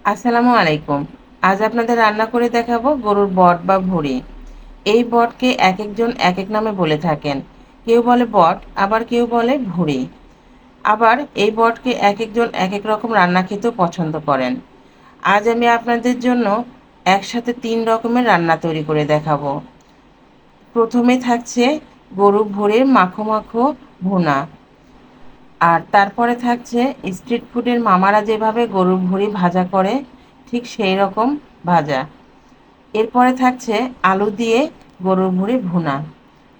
আসসালামু আলাইকুম। আজ আপনাদের রান্না করে দেখাবো গরুর বট বা ভুঁড়ি। এই বটকে এক একজন এক এক নামে বলে থাকেন। কেউ বলে বট, আবার কেউ বলে ভুঁড়ি। আবার এই বটকে এক একজন এক এক রকম রান্না খেতেও পছন্দ করেন। আজ আমি আপনাদের জন্য একসাথে ৩ রকমের রান্না তৈরি করে দেখাবো। প্রথমে থাকছে গরু ভুঁড়ির মাখো মাখো ভুনা। আর তারপরে থাকছে স্ট্রিট ফুডের মামারা যেভাবে গরুর ভুঁড়ি ভাজা করে, ঠিক সেই রকম ভাজা। এরপরে থাকছে আলু দিয়ে গরুর ভুঁড়ি ভুনা।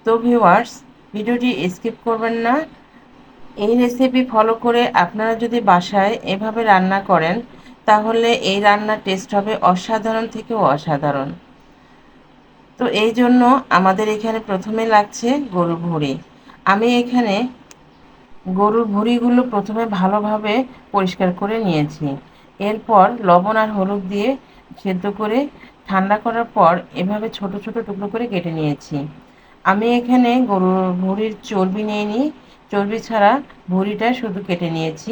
তো ভিউয়ার্স, ভিডিওটি স্কিপ করবেন না। এই রেসিপি ফলো করে আপনারা যদি বাসায় এভাবে রান্না করেন, তাহলে এই রান্নার টেস্ট হবে অসাধারণ থেকেও অসাধারণ। তো এই জন্য আমাদের এখানে প্রথমে লাগছে গরুর ভুঁড়ি। আমি এখানে গরুর ভুঁড়িগুলো প্রথমে ভালোভাবে পরিষ্কার করে নিয়েছি। এরপর লবণ আর হলুদ দিয়ে সেদ্ধ করে ঠান্ডা করার পর এভাবে ছোট ছোট টুকরো করে কেটে নিয়েছি। আমি এখানে গরুর ভুঁড়ির চর্বি নিইনি, চর্বি ছাড়া ভুঁড়িটা শুধু কেটে নিয়েছি।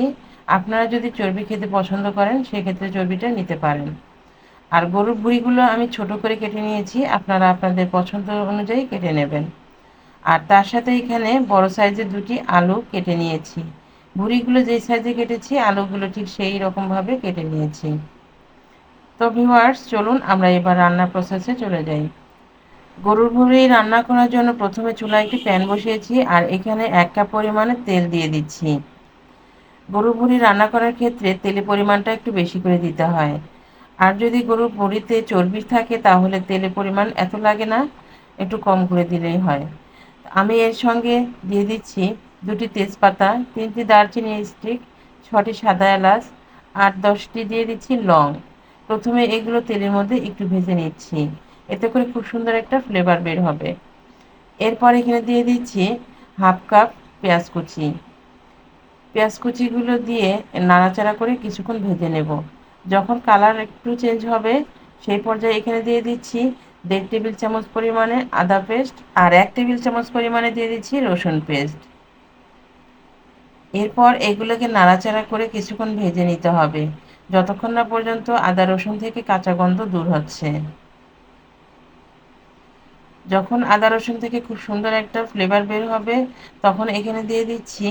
আপনারা যদি চর্বি খেতে পছন্দ করেন সেক্ষেত্রে চর্বিটা নিতে পারেন। আর গরুর ভুঁড়িগুলো আমি ছোট করে কেটে নিয়েছি, আপনারা আপনাদের পছন্দ অনুযায়ী কেটে নেবেন। আর তার সাথে এখানে বড় সাইজের 2টি আলু কেটে নিয়েছি। ভুঁড়িগুলো যেই সাইজে কেটেছি, আলুগুলো ঠিক সেই রকমভাবে কেটে নিয়েছি। তো ভিউয়ার্স, চলুন আমরা এবার রান্নার প্রসেসে চলে যাই। গরুর ভুঁড়ি রান্না করার জন্য প্রথমে চুলায় একটি প্যান বসিয়েছি আর এখানে 1 কাপ পরিমাণে তেল দিয়ে দিচ্ছি। গরুর ভুঁড়ি রান্না করার ক্ষেত্রে তেলের পরিমাণটা একটু বেশি করে দিতে হয়। আর যদি গরুর ভুঁড়িতে চর্বি থাকে তাহলে তেলের পরিমাণ এত লাগে না, একটু কম করে দিলেই হয়। আমি এর সঙ্গে দিয়ে দিচ্ছি 2টি তেজপাতা, 3টি দারচিনি স্টিক, 6টি সাদা এলাচ, 8-10টি দিয়ে দিচ্ছি লং। প্রথমে এগুলো তেলের মধ্যে একটু ভেজে নিচ্ছি, এতে করে খুব সুন্দর একটা ফ্লেভার বের হবে। এরপর এখানে দিয়ে দিচ্ছি 1/2 কাপ পেঁয়াজ কুচি। পেঁয়াজ কুচিগুলো দিয়ে নাড়াচাড়া করে কিছুক্ষণ ভেজে নেব। যখন কালার একটু চেঞ্জ হবে, সেই পর্যায়ে এখানে দিয়ে দিচ্ছি 1.5 টেবিল চামচ পরিমাণে আদা পেস্ট আর 1 টেবিল চামচ পরিমাণে দিয়ে দিচ্ছি রসুন পেস্ট। এরপর এগুলোকে নাড়াচাড়া করে কিছুক্ষণ ভেজে নিতে হবে, যতক্ষণ না পর্যন্ত আদা রসুন থেকে কাঁচা গন্ধ দূর হচ্ছে। যখন আদা রসুন থেকে খুব সুন্দর একটা ফ্লেভার বের হবে, তখন এখানে দিয়ে দিচ্ছি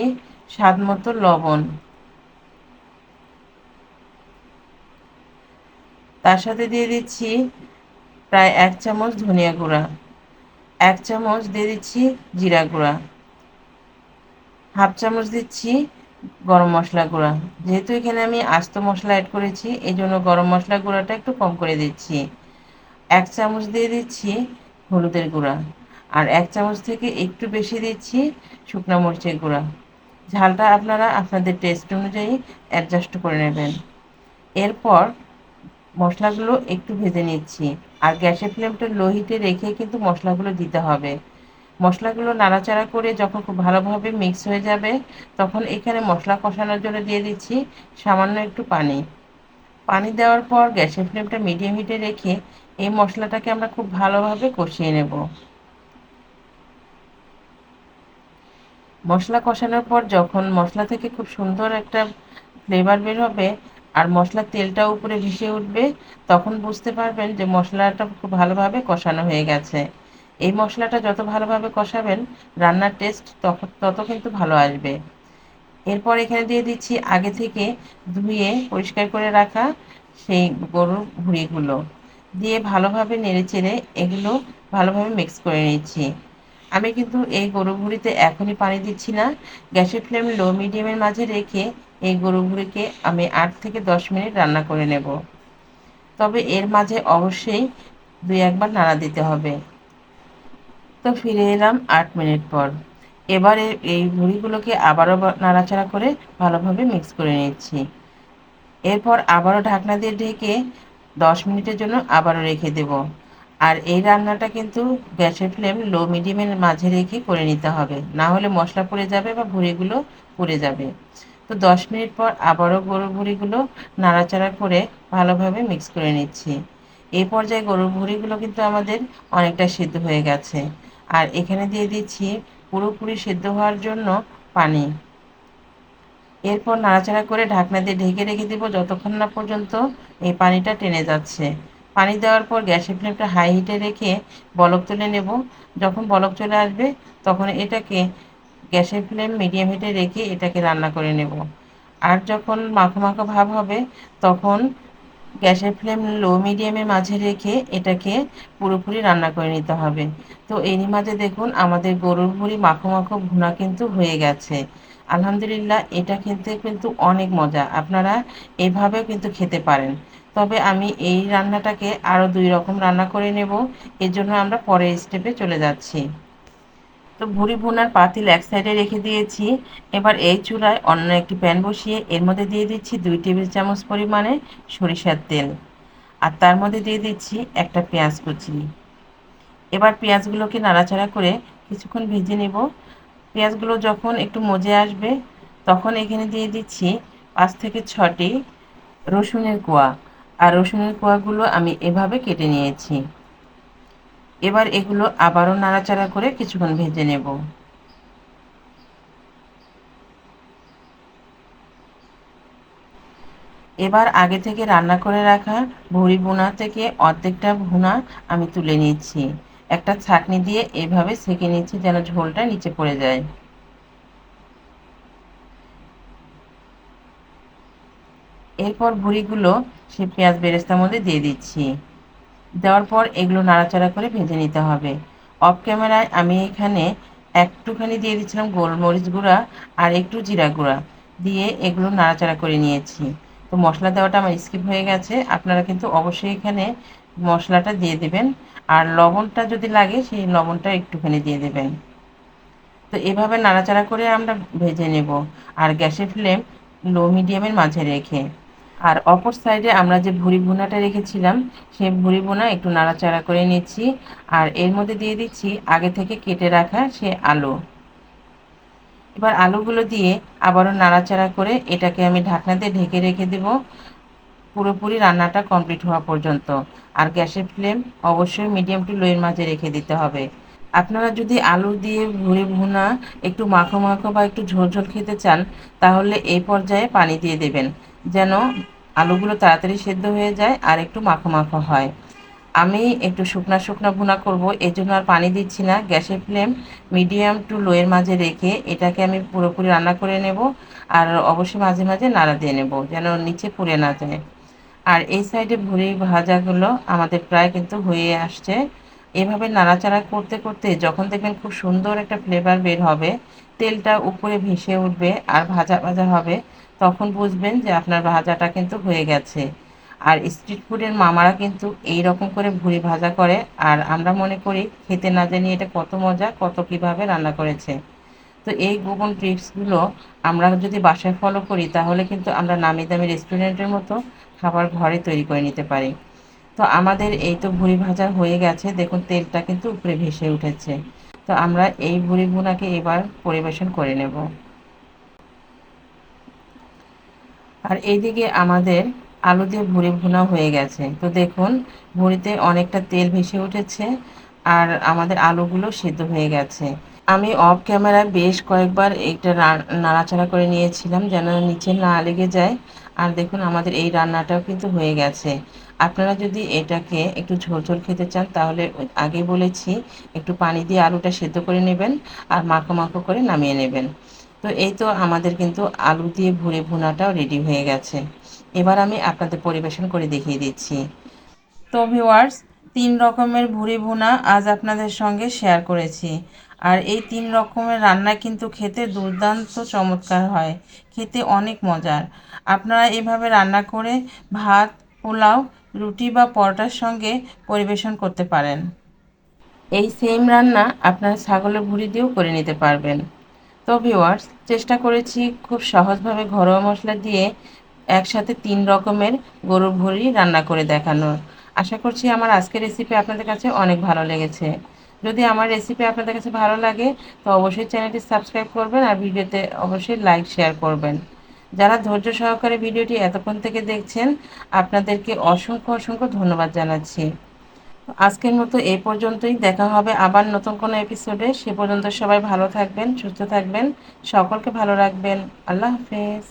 স্বাদ মতো লবণ। তার সাথে দিয়ে দিচ্ছি প্রায় 1 চামচ ধনিয়া গুঁড়া, 1 চামচ দিয়ে দিচ্ছি জিরা গুঁড়া, 1/2 চামচ দিচ্ছি গরম মশলা গুঁড়া। যেহেতু এখানে আমি আস্ত মশলা অ্যাড করেছি, এই জন্য গরম মশলা গুঁড়াটা একটু কম করে দিচ্ছি। 1 চামচ দিয়ে দিচ্ছি হলুদের গুঁড়া, আর 1 চামচ থেকে একটু বেশি দিচ্ছি শুকনো মরিচের গুঁড়া। ঝালটা আপনারা আপনাদের টেস্ট অনুযায়ী অ্যাডজাস্ট করে নেবেন। এরপর মশলাগুলো একটু ভেজে নিচ্ছি, আর গ্যাসের ফ্লেমটা লো হিটে রেখে কিন্তু মশলাগুলো দিতে হবে। মশলাগুলো নাড়াচাড়া করে যখন খুব ভালোভাবে মিক্স হয়ে যাবে, তখন এখানে মশলা কষানোর জন্য দিয়ে দিচ্ছি সামান্য একটু পানি। পানি দেওয়ার পর গ্যাসের ফ্লেমটা মিডিয়াম হিটে রেখে এই মশলাটাকে আমরা খুব ভালোভাবে কষিয়ে নেব। মশলা কষানোর পর যখন মশলা থেকে খুব সুন্দর একটা ফ্লেভার বের হবে আর মশলার তেলটা উপরে ভেসে উঠবে, তখন বুঝতে পারবেন যে মশলাটা খুব ভালোভাবে কষানো হয়ে গেছে। এই মশলাটা যত ভালোভাবে কষাবেন, রান্নার টেস্ট তত কিন্তু ভালো আসবে। এরপর এখানে দিয়ে দিচ্ছি আগে থেকে ধুয়ে পরিষ্কার করে রাখা সেই গরুর ভুঁড়িগুলো দিয়ে ভালোভাবে নেড়েচেড়ে এগুলো ভালোভাবে মিক্স করে নিচ্ছি। আমি কিন্তু এই গরুর ভুঁড়িতে এখনই পানি দিচ্ছি না, গ্যাসের ফ্লেম লো মিডিয়ামের মাঝে রেখে এই গরুর ভুঁড়িকে আমি 8 থেকে 10 মিনিট রান্না করে নেব। তবে এর মাঝে অবশ্যই 2-1 বার নাড়া দিতে হবে। তো ফিরে এলাম 8 মিনিট পর। এবারে এই ভুঁড়িগুলোকে আবারও নাড়াচাড়া করে ভালোভাবে মিক্স করে নিচ্ছি। এরপর আবারও ঢাকনা দিয়ে ঢেকে 10 মিনিটের জন্য আবারও রেখে দেব। আর এই রান্নাটা কিন্তু গ্যাসের ফ্লেম লো মিডিয়ামের মাঝে রেখে করে নিতে হবে, না হলে মশলা পুড়ে যাবে বা ভুঁড়িগুলো পুড়ে যাবে। তো 10 মিনিট পর আবারও গরুর ভুঁড়িগুলো নাড়াচাড়া করে ভালোভাবে মিক্স করে নিচ্ছি। এই পর্যায়ে গরুর ভুঁড়িগুলো কিন্তু আমাদের অনেকটা সিদ্ধ হয়ে গেছে। আর এখানে দিয়ে দিচ্ছি পুরোপুরি সিদ্ধ হওয়ার জন্য পানি। এরপর নাড়াচাড়া করে ঢাকনা দিয়ে ঢেকে রেখে দেবো যতক্ষণ না পর্যন্ত এই পানিটা টেনে যাচ্ছে। পানি দেওয়ার পর গ্যাসের ফ্লেমটা হাই হিটে রেখে বলক তুলে নেব। যখন বলক চলে আসবে তখন এটাকে গ্যাসের ফ্লেম মিডিয়াম হিটে রেখে এটাকে রান্না করে নেব। আর যখন মাখো মাখো ভাব হবে তখন গ্যাসের ফ্লেম লো মিডিয়ামের মাঝে রেখে এটাকে পুরোপুরি রান্না করে নিতে হবে। তো এরই মাঝে দেখুন আমাদের গরুর ভুঁড়ি মাখো মাখো ভুনা কিন্তু হয়ে গেছে। আলহামদুলিল্লাহ, এটা খেতে কিন্তু অনেক মজা। আপনারা এভাবেও কিন্তু খেতে পারেন। তবে আমি এই রান্নাটাকে আরও 2 রকম রান্না করে নেব। এর জন্য আমরা পরের স্টেপে চলে যাচ্ছি। তো ভুঁড়ি ভুনার পাতিল এক সাইডে রেখে দিয়েছি। এবার এই চুলায় অন্য একটি প্যান বসিয়ে এর মধ্যে দিয়ে দিচ্ছি 2 টেবিল চামচ পরিমাণে সরিষার তেল। আর তার মধ্যে দিয়ে দিচ্ছি একটা পেঁয়াজ কুচি। এবার পেঁয়াজগুলোকে নাড়াচাড়া করে কিছুক্ষণ ভেজে নেব। পেঁয়াজগুলো যখন একটু মজে আসবে তখন এখানে দিয়ে দিচ্ছি 5 থেকে 6টি রসুনের কোয়া। আর রসুনের কোয়াগুলো আমি এভাবে কেটে নিয়েছি। এবার এগুলো আবারও নাড়াচাড়া করে কিছুক্ষণ ভেজে নেব। এবার আগে থেকে রান্না করে রাখা ভুঁড়ি ভুনা থেকে অর্ধেকটা ভুনা আমি তুলে নিচ্ছি। একটা ছাঁকনি দিয়ে এভাবে সেঁকে নিচ্ছি যেন ঝোলটা নিচে পড়ে যায়। এরপর ভুঁড়িগুলো সেই পেঁয়াজ বেরেস্তার মধ্যে দিয়ে দিচ্ছি। দেওয়ার পর এগুলো নাড়াচাড়া করে ভেজে নিতে হবে। অফ ক্যামেরায় আমি এখানে একটুখানি দিয়ে দিচ্ছিলাম গোলমরিচ গুঁড়া আর একটু জিরা গুঁড়া দিয়ে এগুলো নাড়াচাড়া করে নিয়েছি। তো মশলা দেওয়াটা আমার স্কিপ হয়ে গেছে। আপনারা কিন্তু অবশ্যই এখানে মশলাটা দিয়ে দেবেন। আর লবণটা যদি লাগে সেই লবণটা একটুখানি দিয়ে দেবেন। তো এভাবে নাড়াচাড়া করে আমরা ভেজে নেব, আর গ্যাসের ফ্লেম লো মিডিয়ামের মাঝে রেখে। আর অপর সাইডে আমরা যে ভুঁড়ি ভুনাটা রেখেছিলাম সেই ভুঁড়ি ভুনা একটু নাড়াচাড়া করে নিচ্ছি। আর এর মধ্যে দিয়ে দিচ্ছি আগে থেকে কেটে রাখা সে আলু। এবার আলুগুলো দিয়ে আবারও নাড়াচাড়া করে এটাকে আমি ঢাকনা দিয়ে ঢেকে রেখে দেব পুরোপুরি রান্নাটা কমপ্লিট হওয়া পর্যন্ত। আর গ্যাসের ফ্লেম অবশ্যই মিডিয়াম টু লোয়ের মাঝে রেখে দিতে হবে। আপনারা যদি আলু দিয়ে ভুঁড়ি ভুনা একটু মাখো মাখো বা একটু ঝোল ঝোল খেতে চান তাহলে এই পর্যায়ে পানি দিয়ে দেবেন যেন আলুগুলো তাড়াতাড়ি সেদ্ধ হয়ে যায় আর একটু মাখো মাখো হয়। আমি একটু শুকনা শুকনা ভুনা করব, এই জন্য আর পানি দিচ্ছি না। গ্যাসের ফ্লেম মিডিয়াম টু লোয়ের মাঝে রেখে এটাকে আমি পুরোপুরি রান্না করে নেব। আর অবশ্যই মাঝে মাঝে নাড়া দিয়ে নেব যেন নিচে পুড়ে না যায়। আর এই সাইডে ভুঁড়ি ভাজাগুলো আমাদের প্রায় কিন্তু হয়ে আসছে। এভাবে নাড়াচাড়া করতে করতে যখন দেখবেন খুব সুন্দর একটা ফ্লেভার বের হবে, তেলটা উপরে ভেসে উঠবে আর ভাজা ভাজা হবে, তখন বুঝবেন যে আপনার ভাজাটা কিন্তু হয়ে গেছে। আর স্ট্রিট ফুডের মামারা কিন্তু এই রকম করে ভুঁড়ি ভাজা করে, আর আমরা মনে করি খেতে না জানি এটা কত মজা, কত কীভাবে রান্না করেছে। তো এই গোপন ট্রিক্সগুলো আমরা যদি বাসায় ফলো করি তাহলে কিন্তু আমরা নামি দামি রেস্টুরেন্টের মতো খাবার ঘরে তৈরি করে নিতে পারি। তো আমাদের এই তো ভুঁড়ি ভাজা হয়ে গেছে, দেখুন তেলটা কিন্তু উপরে ভেসে উঠেছে। তো আমরা এই ভুঁড়ি ভুনাকে এবার পরিবেশন করে নেব। আর এইদিকে আমাদের আলু দিয়ে ভুঁড়ি ভুনা হয়ে গেছে। তো দেখুন ভুঁড়িতে অনেকটা তেল ভেসে উঠেছে আর আমাদের আলুগুলো সেদ্ধ হয়ে গেছে। আমি অফ ক্যামেরায় বেশ কয়েকবার এটা নাড়াচাড়া করে নিয়েছিলাম যেন নিচে না লেগে যায়। আর দেখুন আমাদের এই রান্নাটাও কিন্তু হয়ে গেছে। আপনারা যদি এটাকে একটু ঝোল ঝোল খেতে চান তাহলে আগে বলেছি একটু পানি দিয়ে আলুটা সেদ্ধ করে নেবেন আর মাখো মাখো করে নামিয়ে নেবেন। তো এই তো আমাদের কিন্তু আলু দিয়ে ভুঁড়ি ভুনাটাও রেডি হয়ে গেছে। এবার আমি আপনাদের পরিবেশন করে দেখিয়ে দিচ্ছি। তো ভিউয়ার্স, 3 রকমের ভুঁড়ি ভুনা আজ আপনাদের সঙ্গে শেয়ার করেছি। আর এই 3 রকমের রান্না কিন্তু খেতে দুর্দান্ত চমৎকার হয়, খেতে অনেক মজার। আপনারা এভাবে রান্না করে ভাত, পোলাও, রুটি বা পরোটার সঙ্গে পরিবেশন করতে পারেন। এই সেম রান্না আপনারা ছাগলের ভুঁড়ি দিয়েও করে নিতে পারবেন। তো ভিউয়ার্স, চেষ্টা করেছি খুব সহজভাবে ঘরোয়া মশলা দিয়ে একসাথে 3 রকমের গরুর ভুঁড়ি রান্না করে দেখানোর। আশা করছি আমার আজকের রেসিপি আপনাদের কাছে অনেক ভালো লেগেছে। যদি আমার রেসিপি আপনাদের কাছে ভালো লাগে তো অবশ্যই চ্যানেলটি সাবস্ক্রাইব করবেন আর ভিডিওতে অবশ্যই লাইক শেয়ার করবেন। যারা ধৈর্য সহকারে ভিডিওটি এতক্ষণ থেকে দেখছেন আপনাদেরকে অসংখ্য অসংখ্য ধন্যবাদ জানাচ্ছি। আজকের মতো এই পর্যন্তই, দেখা হবে আবার নতুন কোনো এপিসোডে। সে পর্যন্ত সবাই ভালো থাকবেন, সুস্থ থাকবেন, সকলকে ভালো রাখবেন। আল্লাহ হাফেজ।